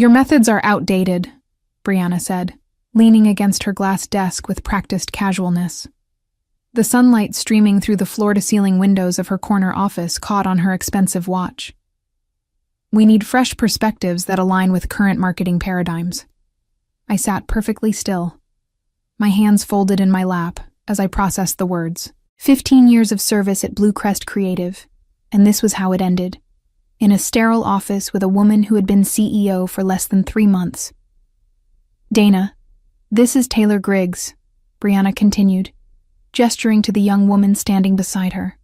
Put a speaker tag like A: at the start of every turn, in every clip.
A: Your methods are outdated, Brianna said, leaning against her glass desk with practiced casualness. The sunlight streaming through the floor-to-ceiling windows of her corner office caught on her expensive watch. We need fresh perspectives that align with current marketing paradigms. I sat perfectly still, my hands folded in my lap as I processed the words. 15 years of service at Blue Crest Creative, and this was how it ended. In a sterile office with a woman who had been CEO for less than 3 months. Dana, this is Taylor Griggs, Brianna continued, gesturing to the young woman standing beside her.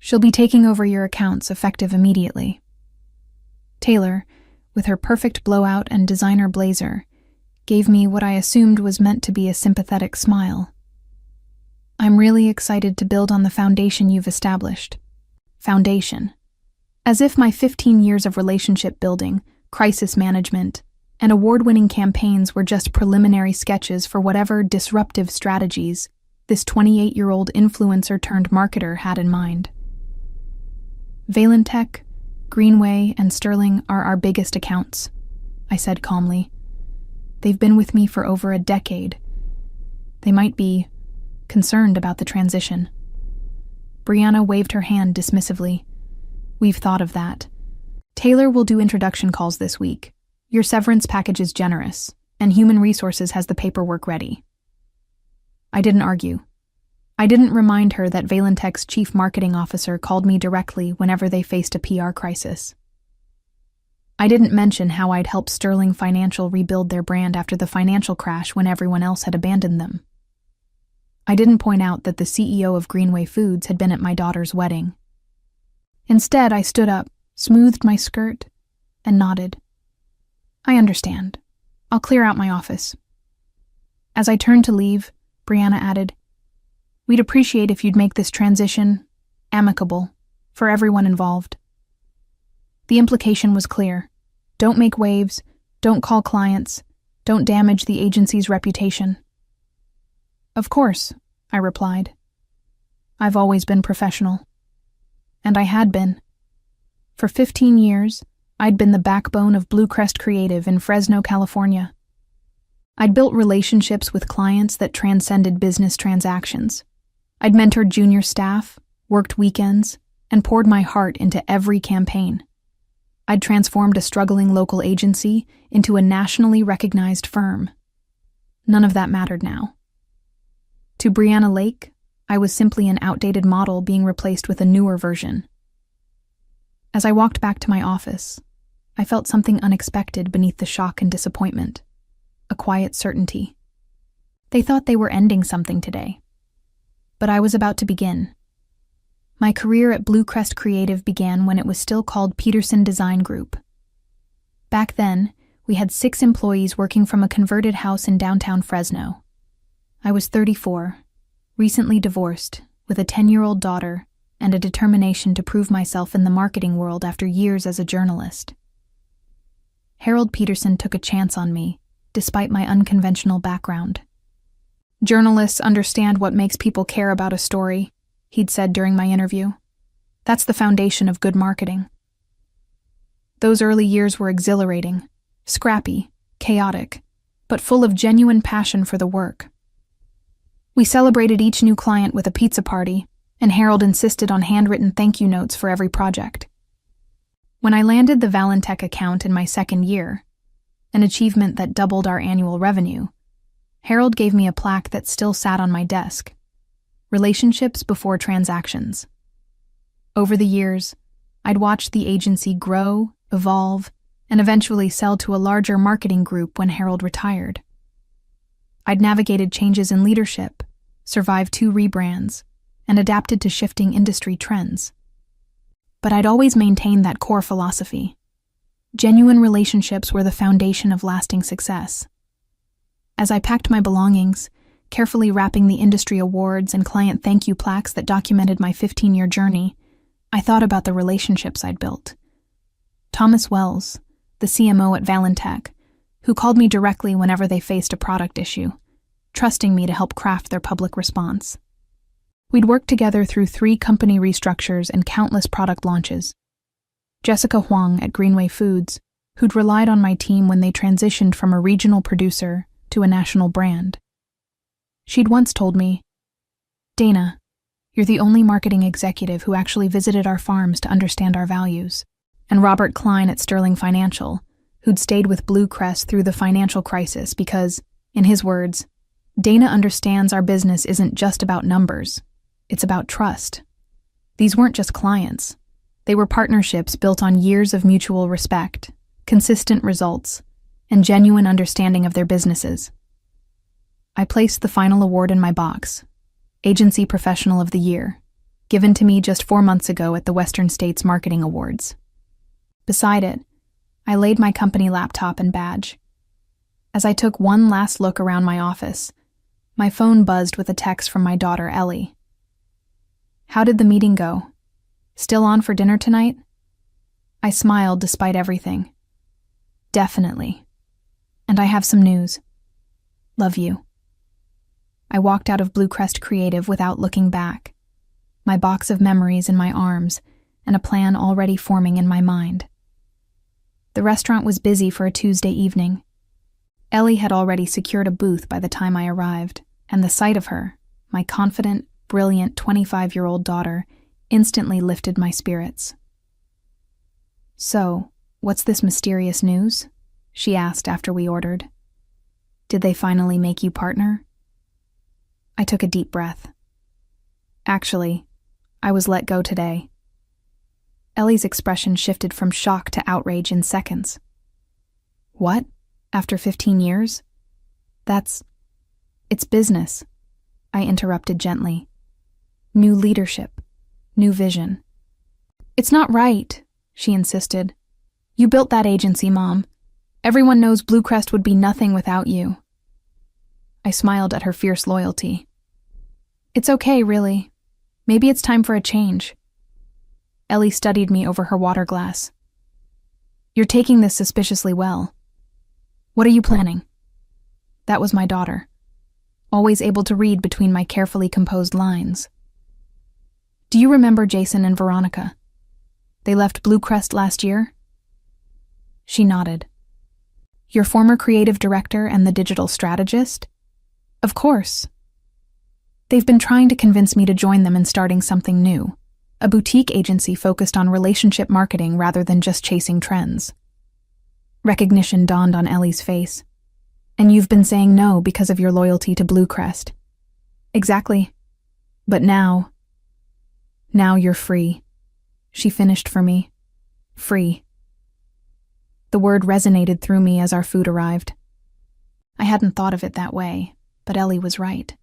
A: She'll be taking over your accounts effective immediately. Taylor, with her perfect blowout and designer blazer, gave me what I assumed was meant to be a sympathetic smile. I'm really excited to build on the foundation you've established. Foundation. As if my 15 years of relationship building, crisis management, and award-winning campaigns were just preliminary sketches for whatever disruptive strategies this 28-year-old influencer-turned-marketer had in mind. Yvaleen, Greenway, and Sterling are our biggest accounts, I said calmly. They've been with me for over a decade. They might be concerned about the transition. Brianna waved her hand dismissively. We've thought of that. Taylor will do introduction calls this week. Your severance package is generous, and Human Resources has the paperwork ready. I didn't argue. I didn't remind her that Yvaleen chief marketing officer called me directly whenever they faced a PR crisis. I didn't mention how I'd helped Sterling Financial rebuild their brand after the financial crash when everyone else had abandoned them. I didn't point out that the CEO of Greenway Foods had been at my daughter's wedding. Instead, I stood up, smoothed my skirt, and nodded. I understand. I'll clear out my office. As I turned to leave, Brianna added, We'd appreciate if you'd make this transition amicable for everyone involved. The implication was clear. Don't make waves, don't call clients, don't damage the agency's reputation. Of course, I replied. I've always been professional. And I had been. For 15 years, I'd been the backbone of Blue Crest Creative in Fresno, California. I'd built relationships with clients that transcended business transactions. I'd mentored junior staff, worked weekends, and poured my heart into every campaign. I'd transformed a struggling local agency into a nationally recognized firm. None of that mattered now. To Brianna Lake, I was simply an outdated model being replaced with a newer version. As I walked back to my office, I felt something unexpected beneath the shock and disappointment. A quiet certainty. They thought they were ending something today. But I was about to begin. My career at Blue Crest Creative began when it was still called Peterson Design Group. Back then, we had 6 employees working from a converted house in downtown Fresno. I was 34, recently divorced, with a 10-year-old daughter, and a determination to prove myself in the marketing world after years as a journalist. Harold Peterson took a chance on me, despite my unconventional background. Journalists understand what makes people care about a story, he'd said during my interview. That's the foundation of good marketing. Those early years were exhilarating, scrappy, chaotic, but full of genuine passion for the work. We celebrated each new client with a pizza party, and Harold insisted on handwritten thank you notes for every project. When I landed the Yvaleen account in my second year, an achievement that doubled our annual revenue, Harold gave me a plaque that still sat on my desk. Relationships before transactions. Over the years, I'd watched the agency grow, evolve, and eventually sell to a larger marketing group when Harold retired. I'd navigated changes in leadership, survived 2 rebrands, and adapted to shifting industry trends. But I'd always maintained that core philosophy. Genuine relationships were the foundation of lasting success. As I packed my belongings, carefully wrapping the industry awards and client thank you plaques that documented my 15-year journey, I thought about the relationships I'd built. Thomas Wells, the CMO at Yvaleen, who called me directly whenever they faced a product issue, trusting me to help craft their public response. We'd worked together through 3 company restructures and countless product launches. Jessica Huang at Greenway Foods, who'd relied on my team when they transitioned from a regional producer to a national brand. She'd once told me, "Dana, you're the only marketing executive who actually visited our farms to understand our values." And Robert Klein at Sterling Financial, who'd stayed with Blue Crest through the financial crisis because, in his words, "Dana understands our business isn't just about numbers, it's about trust." These weren't just clients. They were partnerships built on years of mutual respect, consistent results, and genuine understanding of their businesses. I placed the final award in my box, Agency Professional of the Year, given to me just 4 months ago at the Western States Marketing Awards. Beside it, I laid my company laptop and badge. As I took one last look around my office, my phone buzzed with a text from my daughter, Ellie. "How did the meeting go? Still on for dinner tonight?" I smiled despite everything. "Definitely. And I have some news. Love you." I walked out of Blue Crest Creative without looking back, my box of memories in my arms and a plan already forming in my mind. The restaurant was busy for a Tuesday evening. Ellie had already secured a booth by the time I arrived, and the sight of her, my confident, brilliant 25-year-old daughter, instantly lifted my spirits. "So, what's this mysterious news?" she asked after we ordered. "Did they finally make you partner?" I took a deep breath. "Actually, I was let go today." Ellie's expression shifted from shock to outrage in seconds. "What? After 15 years? It's business," I interrupted gently. "New leadership, new vision." "It's not right," she insisted. "You built that agency, Mom. Everyone knows Blue Crest would be nothing without you." I smiled at her fierce loyalty. "It's okay, really. Maybe it's time for a change." Ellie studied me over her water glass. "You're taking this suspiciously well. What are you planning?" That was my daughter, always able to read between my carefully composed lines. "Do you remember Jason and Veronica? They left Blue Crest last year?" She nodded. "Your former creative director and the digital strategist?" "Of course. They've been trying to convince me to join them in starting something new, a boutique agency focused on relationship marketing rather than just chasing trends." Recognition dawned on Ellie's face. "And you've been saying no because of your loyalty to Blue Crest." "Exactly. But now you're free," she finished for me. "Free." The word resonated through me as our food arrived. I hadn't thought of it that way, but Ellie was right.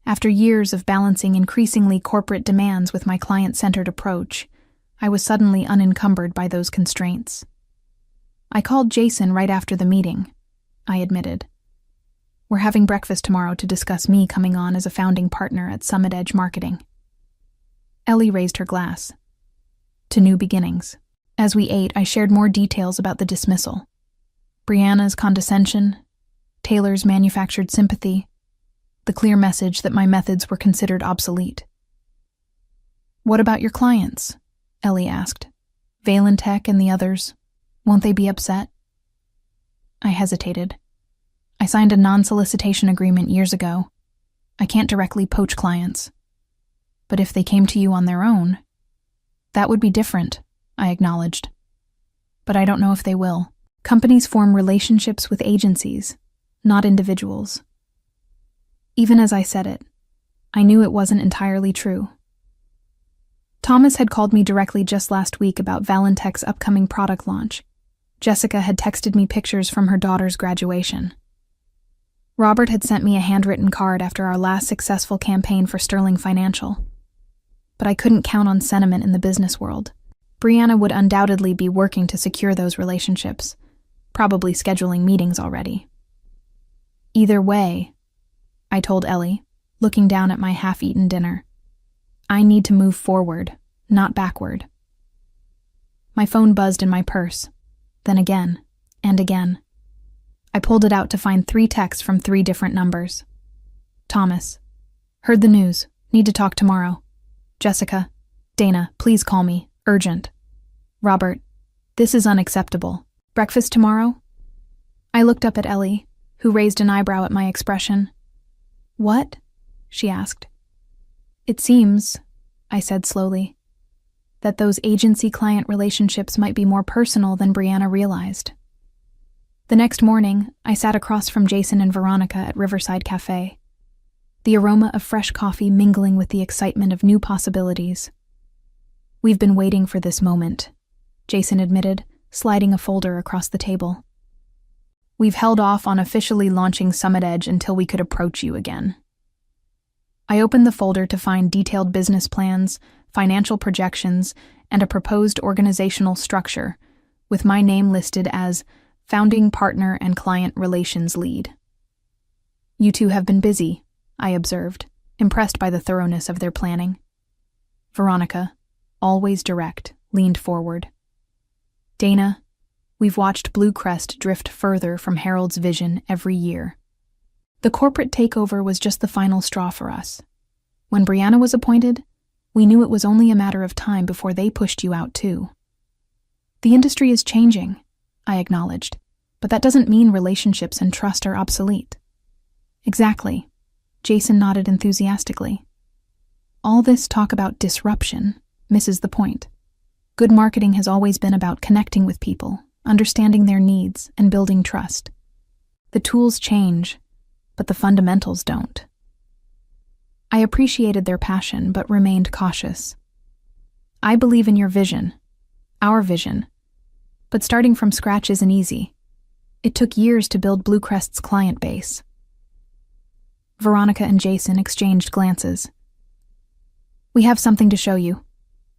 A: After years of balancing increasingly corporate demands with my client-centered approach, I was suddenly unencumbered by those constraints. "I called Jason right after the meeting," I admitted. "We're having breakfast tomorrow to discuss me coming on as a founding partner at Summit Edge Marketing." Ellie raised her glass. "To new beginnings." As we ate, I shared more details about the dismissal. Brianna's condescension, Taylor's manufactured sympathy, the clear message that my methods were considered obsolete. "What about your clients?" Ellie asked. "Valentech and the others, won't they be upset?" I hesitated. "I signed a non-solicitation agreement years ago. I can't directly poach clients. But if they came to you on their own, that would be different," I acknowledged. "But I don't know if they will. Companies form relationships with agencies, not individuals." Even as I said it, I knew it wasn't entirely true. Thomas had called me directly just last week about Valentech's upcoming product launch. Jessica had texted me pictures from her daughter's graduation. Robert had sent me a handwritten card after our last successful campaign for Sterling Financial. But I couldn't count on sentiment in the business world. Brianna would undoubtedly be working to secure those relationships, probably scheduling meetings already. "Either way," I told Ellie, looking down at my half-eaten dinner, "I need to move forward, not backward." My phone buzzed in my purse, then again, and again. I pulled it out to find 3 texts from 3 different numbers. Thomas: "Heard the news. Need to talk tomorrow." Jessica: "Dana, please call me. Urgent." Robert: "This is unacceptable. Breakfast tomorrow? I looked up at Ellie, who raised an eyebrow at my expression. What? She asked. It seems, I said slowly, that those agency-client relationships might be more personal than Brianna realized. The next morning, I sat across from Jason and Veronica at Riverside Cafe, the aroma of fresh coffee mingling with the excitement of new possibilities. We've been waiting for this moment, Jason admitted, sliding a folder across the table. We've held off on officially launching Summit Edge until we could approach you again. I opened the folder to find detailed business plans, financial projections, and a proposed organizational structure, with my name listed as Founding Partner and Client Relations Lead. You two have been busy, I observed, impressed by the thoroughness of their planning. Veronica, always direct, leaned forward. Dana, we've watched Blue Crest drift further from Harold's vision every year. The corporate takeover was just the final straw for us. When Brianna was appointed, we knew it was only a matter of time before they pushed you out too. The industry is changing, I acknowledged, but that doesn't mean relationships and trust are obsolete. Exactly, Jason nodded enthusiastically. All this talk about disruption misses the point. Good marketing has always been about connecting with people, understanding their needs, and building trust. The tools change, but the fundamentals don't. I appreciated their passion, but remained cautious. I believe in your vision, our vision, but starting from scratch isn't easy. It took years to build Blue Crest's client base. Veronica and Jason exchanged glances. We have something to show you,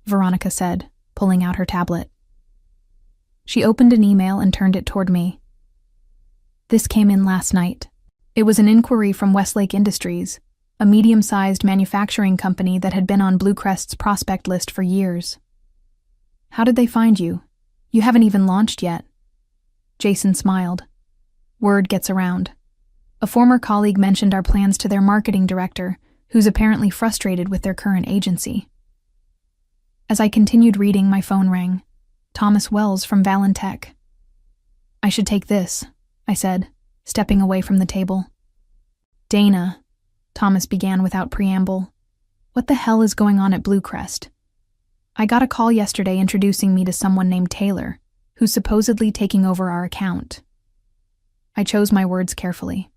A: Veronica said, pulling out her tablet. She opened an email and turned it toward me. This came in last night. It was an inquiry from Westlake Industries, a medium-sized manufacturing company that had been on Blue Crest's prospect list for years. How did they find you? You haven't even launched yet. Jason smiled. Word gets around. A former colleague mentioned our plans to their marketing director, who's apparently frustrated with their current agency. As I continued reading, my phone rang. Thomas Wells from Valentech. I should take this, I said, stepping away from the table. Dana, Thomas began without preamble. What the hell is going on at Blue Crest? I got a call yesterday introducing me to someone named Taylor, who's supposedly taking over our account. I chose my words carefully.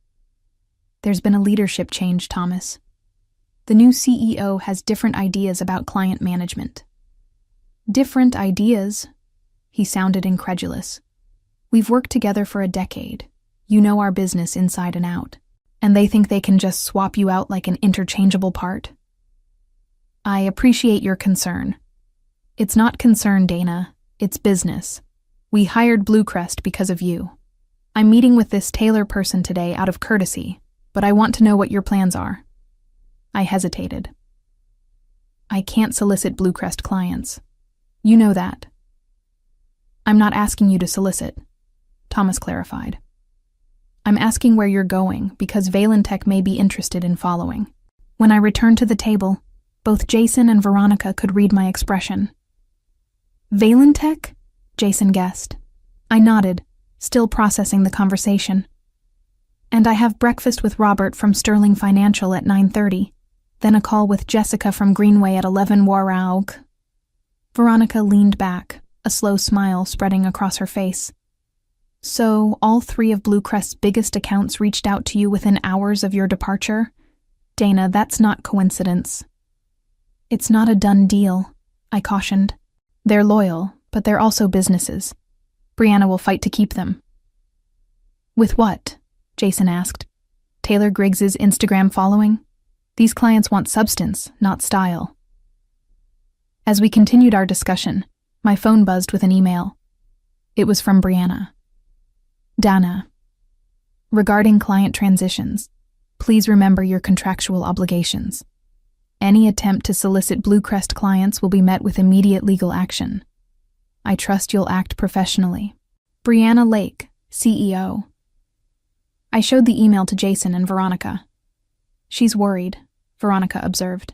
A: There's been a leadership change, Thomas. The new CEO has different ideas about client management. Different ideas? He sounded incredulous. We've worked together for a decade. You know our business inside and out. And they think they can just swap you out like an interchangeable part? I appreciate your concern. It's not concern, Dana. It's business. We hired Blue Crest because of you. I'm meeting with this Taylor person today out of courtesy, but I want to know what your plans are. I hesitated. I can't solicit Blue Crest clients. You know that. I'm not asking you to solicit, Thomas clarified. I'm asking where you're going because Valentech may be interested in following. When I returned to the table, both Jason and Veronica could read my expression. Valentech? Jason guessed. I nodded, still processing the conversation. And I have breakfast with Robert from Sterling Financial at 9:30, then a call with Jessica from Greenway at 11 Waraug. Veronica leaned back, a slow smile spreading across her face. So, all three of Blue Crest's biggest accounts reached out to you within hours of your departure? Dana, that's not coincidence. It's not a done deal, I cautioned. They're loyal, but they're also businesses. Brianna will fight to keep them. With what? Jason asked. Taylor Griggs's Instagram following? These clients want substance, not style. As we continued our discussion, my phone buzzed with an email. It was from Brianna. Dana, regarding client transitions, please remember your contractual obligations. Any attempt to solicit Blue Crest clients will be met with immediate legal action. I trust you'll act professionally. Brianna Lake, CEO. I showed the email to Jason and Veronica. She's worried, Veronica observed.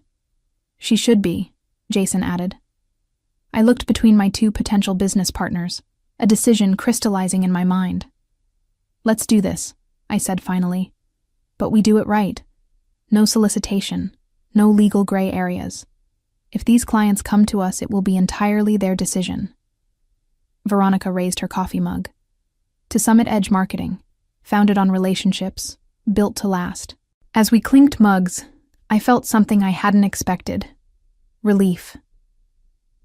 A: She should be, Jason added. I looked between my two potential business partners, a decision crystallizing in my mind. "Let's do this," I said finally. "But we do it right. No solicitation, no legal gray areas. If these clients come to us, it will be entirely their decision." Veronica raised her coffee mug. "To Summit Edge Marketing, founded on relationships, built to last." As we clinked mugs, I felt something I hadn't expected. Relief.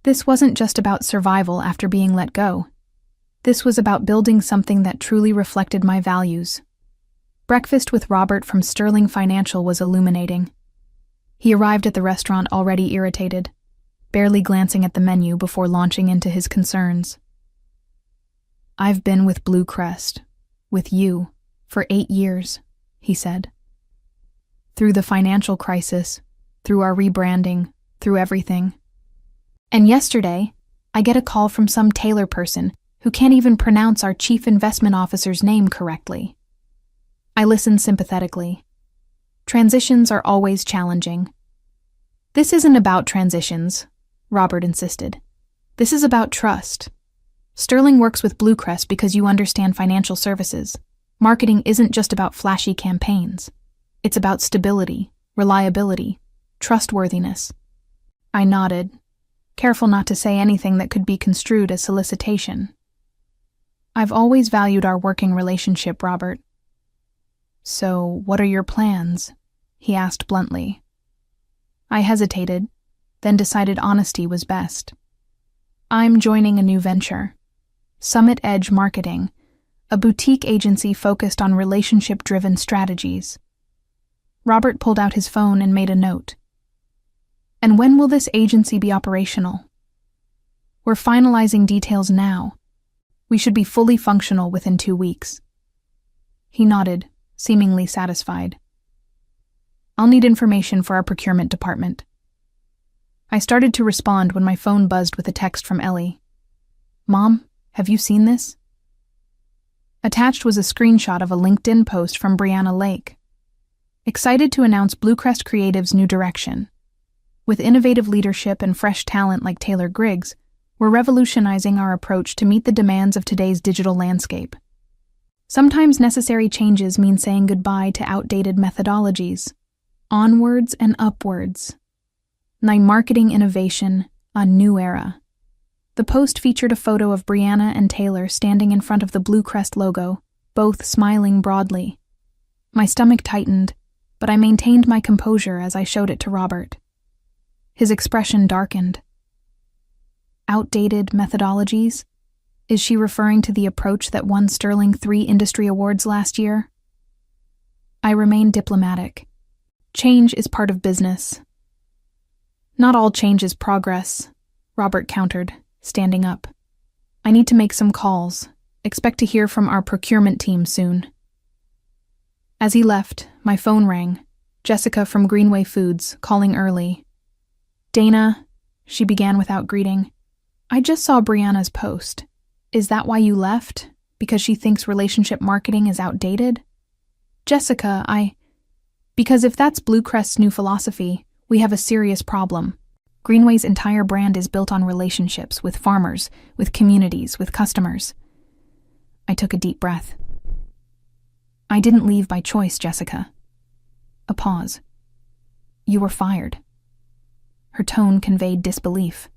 A: This wasn't just about survival after being let go. This was about building something that truly reflected my values. Breakfast with Robert from Sterling Financial was illuminating. He arrived at the restaurant already irritated, barely glancing at the menu before launching into his concerns. "I've been with Blue Crest, with you, for 8 years," he said. "Through the financial crisis, through our rebranding, through everything. And yesterday, I get a call from some Taylor person who can't even pronounce our chief investment officer's name correctly." I listened sympathetically. Transitions are always challenging. "This isn't about transitions," Robert insisted. "This is about trust. Sterling works with Blue Crest because you understand financial services. Marketing isn't just about flashy campaigns. It's about stability, reliability, trustworthiness." I nodded, careful not to say anything that could be construed as solicitation. "I've always valued our working relationship, Robert." "So, what are your plans?" he asked bluntly. I hesitated, then decided honesty was best. "I'm joining a new venture, Summit Edge Marketing, a boutique agency focused on relationship-driven strategies." Robert pulled out his phone and made a note. "And when will this agency be operational?" "We're finalizing details now. We should be fully functional within 2 weeks." He nodded, seemingly satisfied. "I'll need information for our procurement department." I started to respond when my phone buzzed with a text from Ellie. "Mom, have you seen this?" Attached was a screenshot of a LinkedIn post from Brianna Lake. "Excited to announce Blue Crest Creative's new direction. With innovative leadership and fresh talent like Taylor Griggs, we're revolutionizing our approach to meet the demands of today's digital landscape. Sometimes necessary changes mean saying goodbye to outdated methodologies. Onwards and upwards. Ny marketing innovation, a new era." The post featured a photo of Brianna and Taylor standing in front of the Blue Crest logo, both smiling broadly. My stomach tightened, but I maintained my composure as I showed it to Robert. His expression darkened. Outdated methodologies? Is she referring to the approach that won Sterling 3 industry awards last year? I remained diplomatic. Change is part of business. "Not all change is progress," Robert countered, standing up. "I need to make some calls. Expect to hear from our procurement team soon." As he left, my phone rang. Jessica from Greenway Foods, calling early. "Dana," she began without greeting, "I just saw Brianna's post. Is that why you left? Because she thinks relationship marketing is outdated?" "Jessica, Because if that's Blue Crest's new philosophy, we have a serious problem. Greenway's entire brand is built on relationships with farmers, with communities, with customers." I took a deep breath. "I didn't leave by choice, Jessica." A pause. "You were fired." Her tone conveyed disbelief.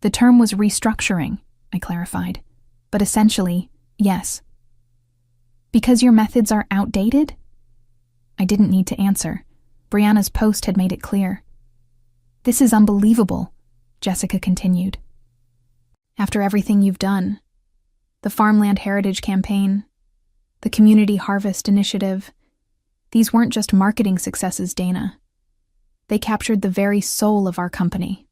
A: "The term was restructuring," I clarified. "But essentially, yes." "Because your methods are outdated?" I didn't need to answer. Brianna's post had made it clear. "This is unbelievable," Jessica continued. "After everything you've done, the Farmland Heritage Campaign, the Community Harvest Initiative, these weren't just marketing successes, Dana. They captured the very soul of our company."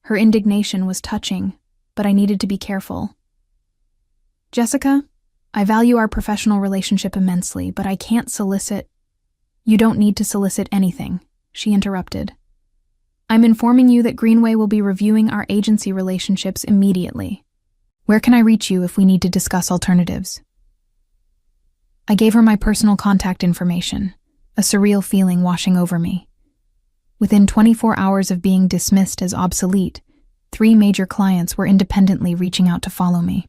A: Her indignation was touching, but I needed to be careful. "Jessica, I value our professional relationship immensely, but I can't solicit—" "You don't need to solicit anything," she interrupted. "I'm informing you that Greenway will be reviewing our agency relationships immediately. Where can I reach you if we need to discuss alternatives?" I gave her my personal contact information, a surreal feeling washing over me. Within 24 hours of being dismissed as obsolete, 3 major clients were independently reaching out to follow me.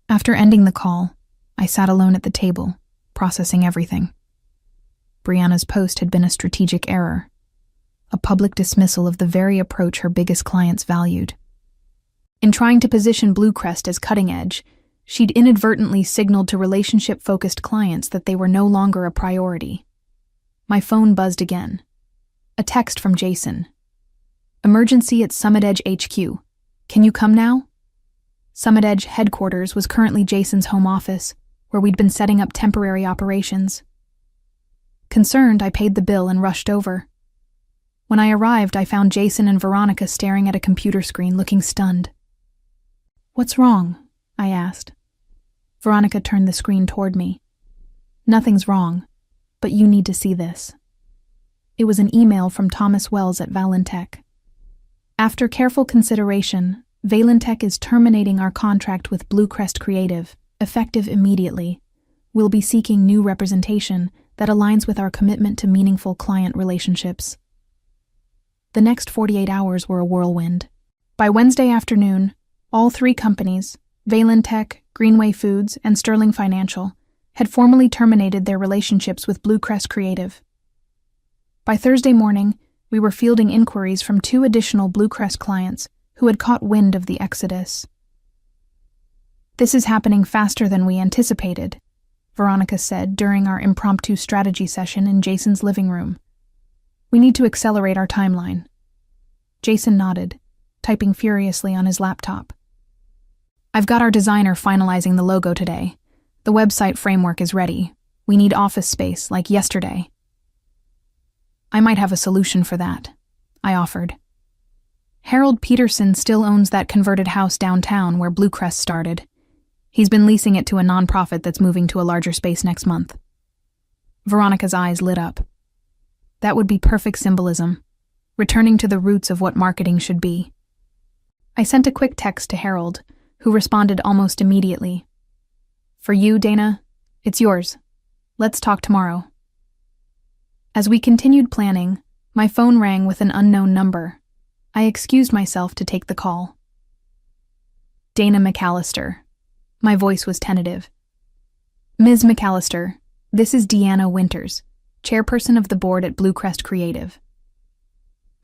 A: After ending the call, I sat alone at the table, processing everything. Brianna's post had been a strategic error, a public dismissal of the very approach her biggest clients valued. In trying to position Bluecrest as cutting edge, she'd inadvertently signaled to relationship-focused clients that they were no longer a priority. My phone buzzed again. A text from Jason. "Emergency at Summit Edge HQ. Can you come now?" Summit Edge headquarters was currently Jason's home office, where we'd been setting up temporary operations. Concerned, I paid the bill and rushed over. When I arrived, I found Jason and Veronica staring at a computer screen, looking stunned. "What's wrong?" I asked. Veronica turned the screen toward me. "Nothing's wrong, but you need to see this." It was an email from Thomas Wells at Valentech. "After careful consideration, Valentech is terminating our contract with Bluecrest Creative, effective immediately. We'll be seeking new representation that aligns with our commitment to meaningful client relationships." The next 48 hours were a whirlwind. By Wednesday afternoon, all 3 companies, Valentech, Greenway Foods, and Sterling Financial, had formally terminated their relationships with Bluecrest Creative. By Thursday morning, we were fielding inquiries from 2 additional Bluecrest clients who had caught wind of the exodus. "This is happening faster than we anticipated," Veronica said during our impromptu strategy session in Jason's living room. "We need to accelerate our timeline." Jason nodded, typing furiously on his laptop. "I've got our designer finalizing the logo today. The website framework is ready. We need office space, like yesterday." "I might have a solution for that," I offered. "Harold Peterson still owns that converted house downtown where Bluecrest started. He's been leasing it to a nonprofit that's moving to a larger space next month." Veronica's eyes lit up. That would be perfect symbolism, returning to the roots of what marketing should be. I sent a quick text to Harold, who responded almost immediately. "For you, Dana, it's yours. Let's talk tomorrow." As we continued planning, my phone rang with an unknown number. I excused myself to take the call. "Dana McAllister." My voice was tentative. "Ms. McAllister, this is Deanna Winters, chairperson of the board at Bluecrest Creative."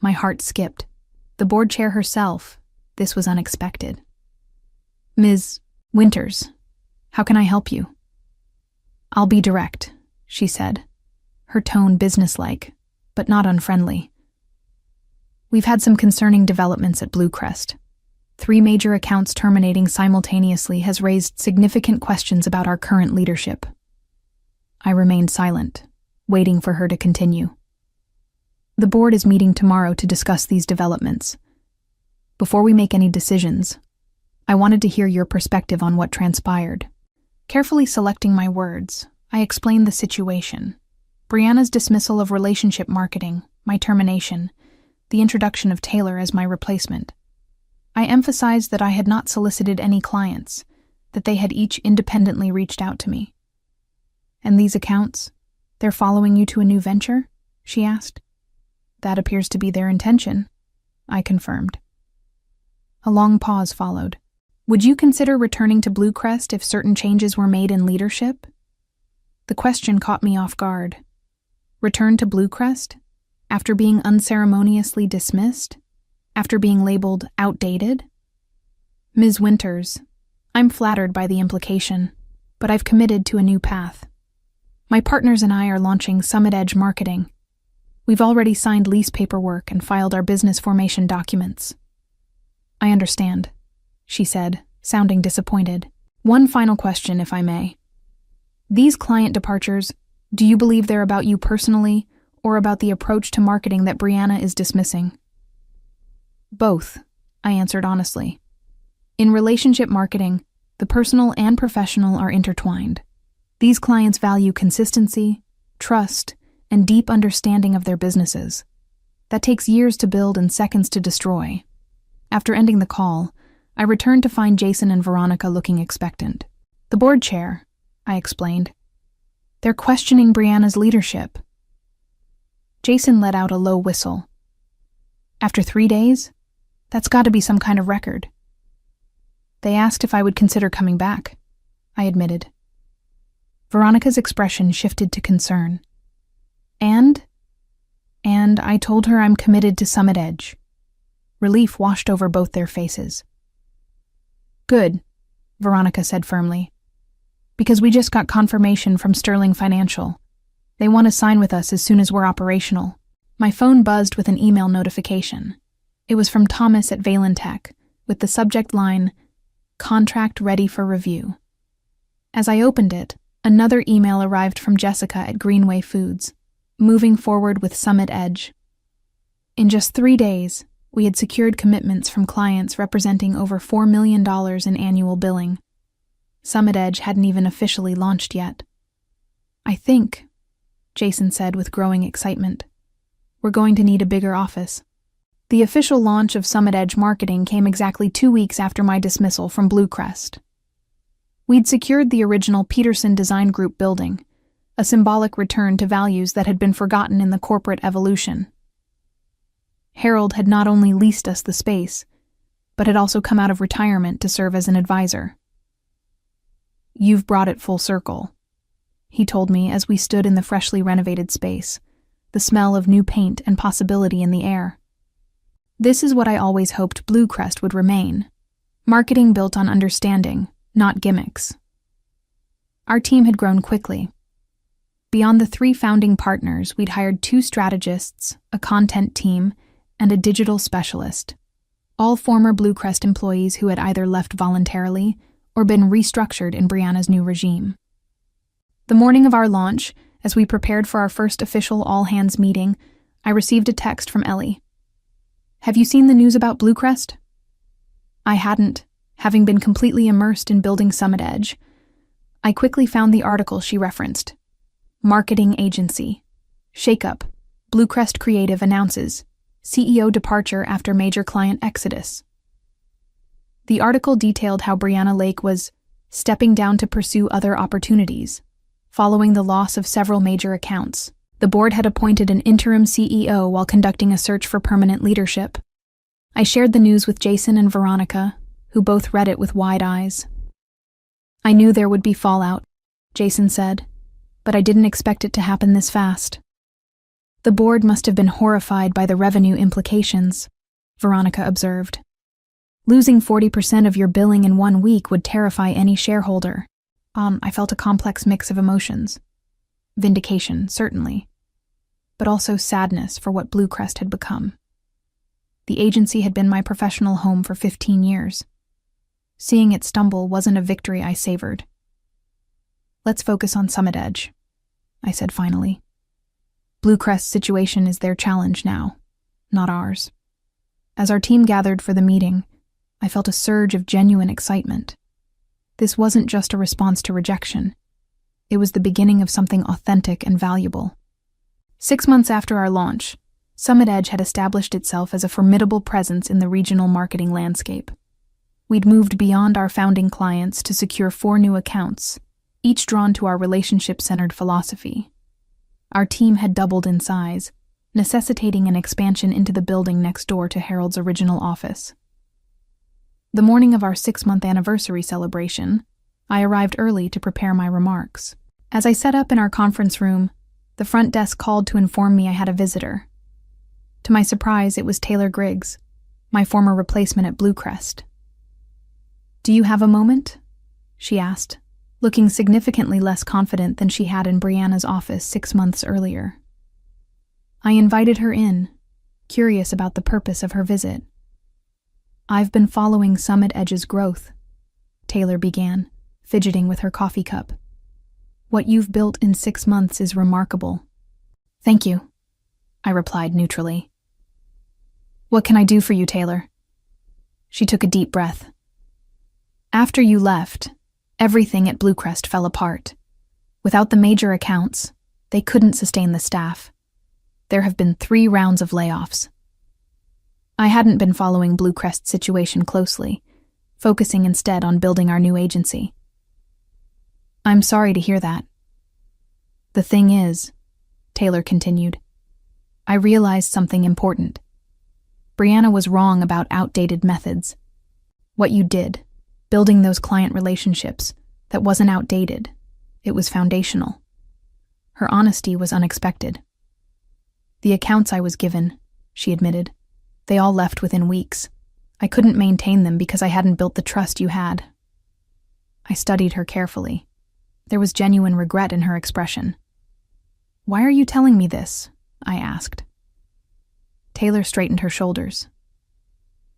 A: My heart skipped. The board chair herself. This was unexpected. "Ms. Winters, how can I help you?" "I'll be direct," she said, her tone businesslike, but not unfriendly. "We've had some concerning developments at Bluecrest. 3 major accounts terminating simultaneously has raised significant questions about our current leadership." I remained silent, waiting for her to continue. "The board is meeting tomorrow to discuss these developments. Before we make any decisions, I wanted to hear your perspective on what transpired." Carefully selecting my words, I explained the situation. Brianna's dismissal of relationship marketing, my termination, the introduction of Taylor as my replacement. I emphasized that I had not solicited any clients, that they had each independently reached out to me. "And these accounts, they're following you to a new venture?" she asked. "That appears to be their intention," I confirmed. A long pause followed. "Would you consider returning to Bluecrest if certain changes were made in leadership?" The question caught me off guard. Return to Bluecrest? After being unceremoniously dismissed? After being labeled outdated? "Ms. Winters, I'm flattered by the implication, but I've committed to a new path. My partners and I are launching Summit Edge Marketing. We've already signed lease paperwork and filed our business formation documents." "I understand," she said, sounding disappointed. "One final question, if I may. These client departures, do you believe they're about you personally, or about the approach to marketing that Brianna is dismissing?" "Both," I answered honestly. "In relationship marketing, the personal and professional are intertwined. These clients value consistency, trust, and deep understanding of their businesses. That takes years to build and seconds to destroy." After ending the call, I returned to find Jason and Veronica looking expectant. "The board chair," I explained. "They're questioning Brianna's leadership." Jason let out a low whistle. "After 3 days? That's got to be some kind of record. They asked if I would consider coming back, I admitted. Veronica's expression shifted to concern. And I told her I'm committed to Summit Edge. Relief washed over both their faces. Good, Veronica said firmly. Because we just got confirmation from Sterling Financial. They want to sign with us as soon as we're operational. My phone buzzed with an email notification. It was from Thomas at Yvaleen Tech, with the subject line, "Contract ready for review." As I opened it, another email arrived from Jessica at Greenway Foods, moving forward with Summit Edge. In just 3 days, we had secured commitments from clients representing over $4 million in annual billing. Summit Edge hadn't even officially launched yet. I think, Jason said with growing excitement, we're going to need a bigger office. The official launch of Summit Edge marketing came exactly 2 weeks after my dismissal from Bluecrest. We'd secured the original Peterson Design Group building, a symbolic return to values that had been forgotten in the corporate evolution. Harold had not only leased us the space, but had also come out of retirement to serve as an advisor. "You've brought it full circle," he told me as we stood in the freshly renovated space, the smell of new paint and possibility in the air. This is what I always hoped Bluecrest would remain, marketing built on understanding, not gimmicks. Our team had grown quickly. Beyond the 3 founding partners, we'd hired 2 strategists, a content team, and a digital specialist, all former Bluecrest employees who had either left voluntarily or been restructured in Brianna's new regime. The morning of our launch, as we prepared for our first official all-hands meeting, I received a text from Ellie. "Have you seen the news about Bluecrest?" I hadn't, having been completely immersed in building Summit Edge. I quickly found the article she referenced. Marketing agency. Shakeup. Bluecrest Creative announces. CEO departure after major client exodus. The article detailed how Brianna Lake was stepping down to pursue other opportunities, following the loss of several major accounts. The board had appointed an interim CEO while conducting a search for permanent leadership. I shared the news with Jason and Veronica, who both read it with wide eyes. "I knew there would be fallout," Jason said, "but I didn't expect it to happen this fast." "The board must have been horrified by the revenue implications," Veronica observed. "Losing 40% of your billing in 1 week would terrify any shareholder." I felt a complex mix of emotions. Vindication, certainly, but also sadness for what Bluecrest had become. The agency had been my professional home for 15 years. Seeing it stumble wasn't a victory I savored. "Let's focus on Summit Edge," I said finally. "Bluecrest's situation is their challenge now, not ours." As our team gathered for the meeting, I felt a surge of genuine excitement. This wasn't just a response to rejection. It was the beginning of something authentic and valuable. 6 months after our launch, Summit Edge had established itself as a formidable presence in the regional marketing landscape. We'd moved beyond our founding clients to secure 4 new accounts, each drawn to our relationship-centered philosophy. Our team had doubled in size, necessitating an expansion into the building next door to Harold's original office. The morning of our 6-month anniversary celebration, I arrived early to prepare my remarks. As I set up in our conference room, the front desk called to inform me I had a visitor. To my surprise, it was Taylor Griggs, my former replacement at Bluecrest. "Do you have a moment?" she asked, looking significantly less confident than she had in Brianna's office 6 months earlier. I invited her in, curious about the purpose of her visit. "I've been following Summit Edge's growth," Taylor began, fidgeting with her coffee cup. "What you've built in 6 months is remarkable." "Thank you," I replied neutrally. "What can I do for you, Taylor?" She took a deep breath. "After you left, everything at Bluecrest fell apart. Without the major accounts, they couldn't sustain the staff. There have been 3 rounds of layoffs." I hadn't been following Bluecrest's situation closely, focusing instead on building our new agency. "I'm sorry to hear that. The thing is," Taylor continued, "I realized something important. Brianna was wrong about outdated methods. What you did, building those client relationships, that wasn't outdated. It was foundational. Her honesty was unexpected. The accounts I was given, she admitted, they all left within weeks. I couldn't maintain them because I hadn't built the trust you had. I studied her carefully. There was genuine regret in her expression. "Why are you telling me this?" I asked. Taylor straightened her shoulders.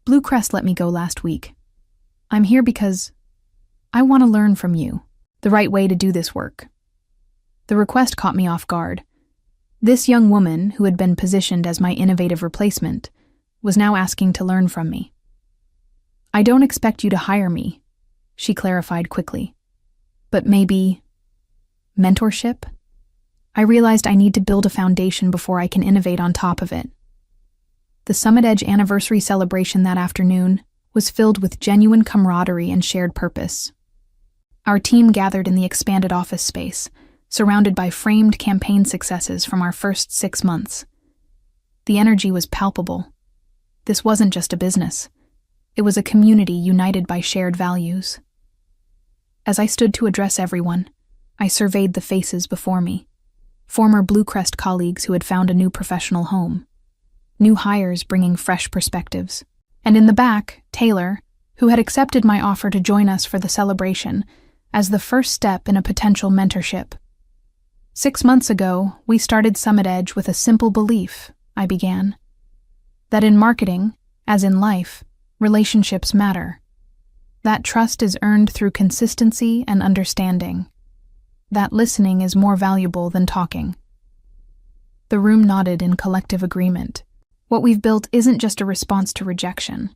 A: "Blue Crest let me go last week. I'm here because I want to learn from you, the right way to do this work." The request caught me off guard. This young woman, who had been positioned as my innovative replacement, was now asking to learn from me. "I don't expect you to hire me," she clarified quickly. "But maybe mentorship?" I realized I need to build a foundation before I can innovate on top of it. The Summit Edge anniversary celebration that afternoon was filled with genuine camaraderie and shared purpose. Our team gathered in the expanded office space, surrounded by framed campaign successes from our first 6 months. The energy was palpable. This wasn't just a business. It was a community united by shared values. As I stood to address everyone, I surveyed the faces before me. Former Blue Crest colleagues who had found a new professional home. New hires bringing fresh perspectives. And in the back, Taylor, who had accepted my offer to join us for the celebration as the first step in a potential mentorship. 6 months ago, we started Summit Edge with a simple belief, I began. That in marketing, as in life, relationships matter. That trust is earned through consistency and understanding. That listening is more valuable than talking. The room nodded in collective agreement. What we've built isn't just a response to rejection.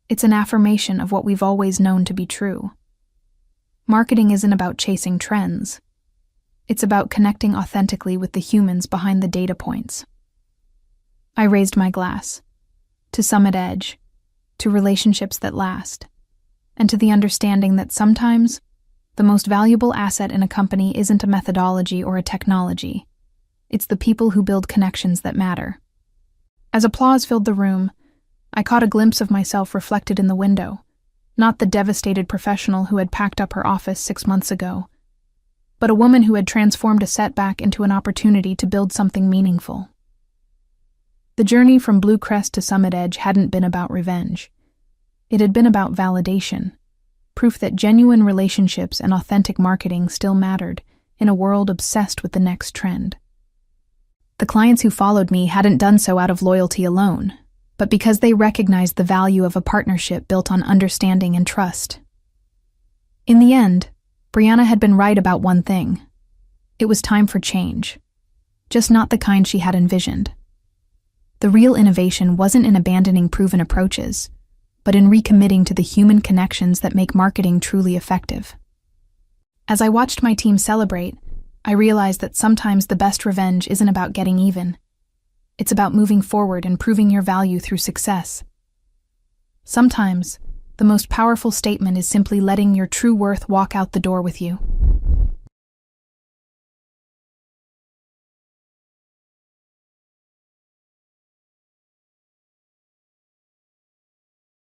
A: It's an affirmation of what we've always known to be true. Marketing isn't about chasing trends. It's about connecting authentically with the humans behind the data points. I raised my glass. To Summit Edge. To relationships that last. And to the understanding that sometimes the most valuable asset in a company isn't a methodology or a technology. It's the people who build connections that matter. As applause filled the room, I caught a glimpse of myself reflected in the window, not the devastated professional who had packed up her office 6 months ago, but a woman who had transformed a setback into an opportunity to build something meaningful. The journey from Blue Crest to Summit Edge hadn't been about revenge. It had been about validation. Proof that genuine relationships and authentic marketing still mattered in a world obsessed with the next trend. The clients who followed me hadn't done so out of loyalty alone, but because they recognized the value of a partnership built on understanding and trust. In the end, Brianna had been right about one thing. It was time for change, just not the kind she had envisioned. The real innovation wasn't in abandoning proven approaches, but in recommitting to the human connections that make marketing truly effective. As I watched my team celebrate, I realized that sometimes the best revenge isn't about getting even. It's about moving forward and proving your value through success. Sometimes, the most powerful statement is simply letting your true worth walk out the door with you.